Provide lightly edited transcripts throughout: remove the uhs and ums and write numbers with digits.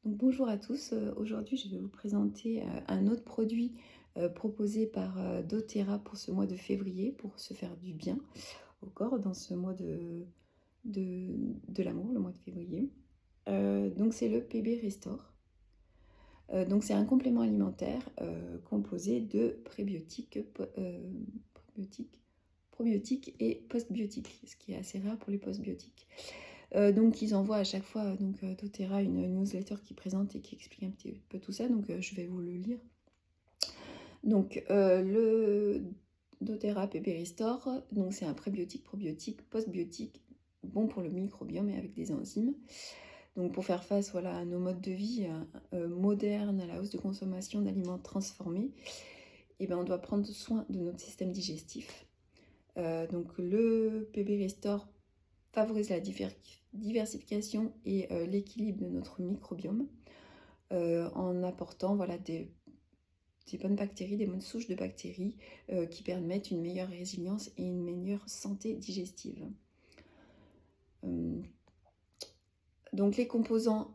Donc bonjour à tous, aujourd'hui je vais vous présenter un autre produit proposé par doTERRA pour ce mois de février, pour se faire du bien au corps dans ce mois de l'amour, le mois de février. Donc c'est le PB Restore. Donc c'est un complément alimentaire composé de probiotiques et postbiotiques, ce qui est assez rare pour les postbiotiques. Donc ils envoient à chaque fois doTERRA une newsletter qui présente et qui explique un petit peu tout ça, donc je vais vous le lire. Donc le doTERRA PB Restore, donc c'est un prébiotique, probiotique, postbiotique, bon pour le microbiome et avec des enzymes. Donc pour faire face voilà, à nos modes de vie modernes, à la hausse de consommation d'aliments transformés, et ben, on doit prendre soin de notre système digestif. Donc le PB Restore favorise la diversification et l'équilibre de notre microbiome en apportant voilà, des bonnes bactéries, des bonnes souches de bactéries qui permettent une meilleure résilience et une meilleure santé digestive. Donc les composants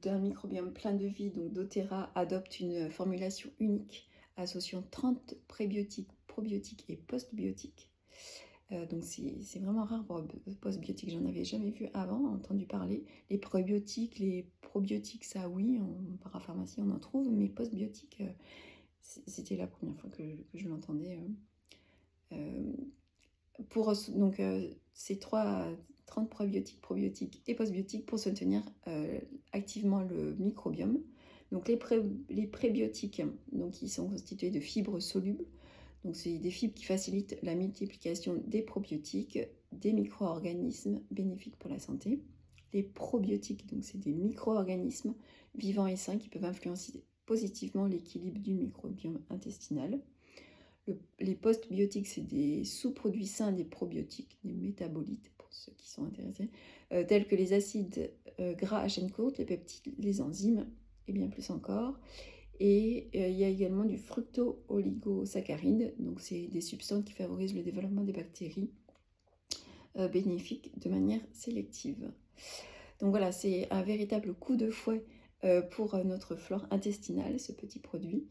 d'un microbiome plein de vie, donc doTERRA adopte une formulation unique associant 30 prébiotiques, probiotiques et postbiotiques. Donc c'est vraiment rare pour postbiotiques, j'en avais jamais vu avant, entendu parler. Les prébiotiques, les probiotiques, ça oui, en parapharmacie on en trouve, mais postbiotiques, c'était la première fois que je l'entendais. Donc ces 30 probiotiques et postbiotiques pour soutenir activement le microbiome. Donc les prébiotiques, donc ils sont constitués de fibres solubles. Donc c'est des fibres qui facilitent la multiplication des probiotiques, des micro-organismes bénéfiques pour la santé. Les probiotiques, donc c'est des micro-organismes vivants et sains qui peuvent influencer positivement l'équilibre du microbiome intestinal. Les postbiotiques, c'est des sous-produits sains des probiotiques, des métabolites pour ceux qui sont intéressés, tels que les acides gras à chaîne courte, les peptides, les enzymes et bien plus encore. Et il y a également du fructo-oligosaccharides, donc c'est des substances qui favorisent le développement des bactéries bénéfiques de manière sélective. Donc voilà, c'est un véritable coup de fouet pour notre flore intestinale, ce petit produit.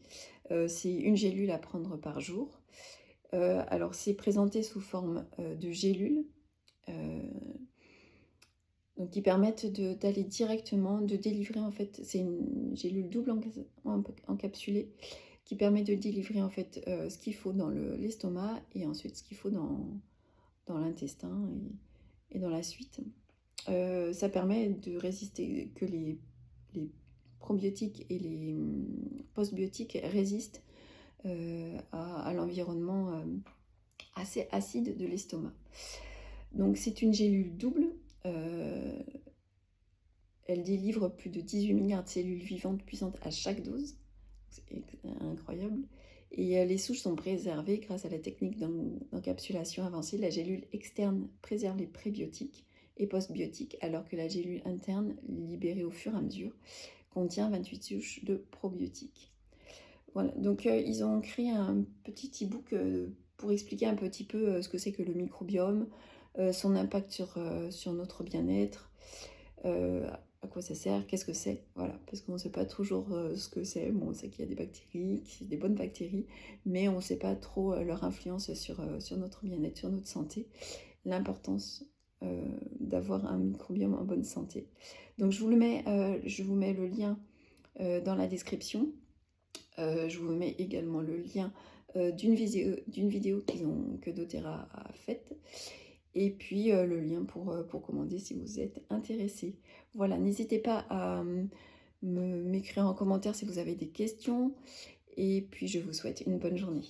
C'est une gélule à prendre par jour. Alors c'est présenté sous forme de gélules. Donc qui permettent d'aller directement, de délivrer en fait, c'est une gélule double encapsulée qui permet de délivrer en fait ce qu'il faut dans l'estomac et ensuite ce qu'il faut dans l'intestin et dans la suite. Ça permet de résister, que les probiotiques et les postbiotiques résistent à l'environnement assez acide de l'estomac. Donc c'est une gélule double. Elle délivre plus de 18 milliards de cellules vivantes puissantes à chaque dose. C'est incroyable. Et les souches sont préservées grâce à la technique d'encapsulation avancée. La gélule externe préserve les prébiotiques et postbiotiques, alors que la gélule interne, libérée au fur et à mesure, contient 28 souches de probiotiques. Voilà, donc ils ont créé un petit e-book pour expliquer un petit peu ce que c'est que le microbiome, son impact sur notre bien-être, à quoi ça sert, qu'est-ce que c'est, voilà, parce qu'on ne sait pas toujours ce que c'est. Bon, on sait qu'il y a des bactéries, qu'il y a des bonnes bactéries, mais on ne sait pas trop leur influence sur notre bien-être, sur notre santé, l'importance d'avoir un microbiome en bonne santé. Donc je vous mets le lien dans la description. Je vous mets également le lien d'une vidéo que doTERRA a faite. Et puis le lien pour commander si vous êtes intéressé. Voilà, n'hésitez pas à m'écrire en commentaire si vous avez des questions. Et puis je vous souhaite une bonne journée.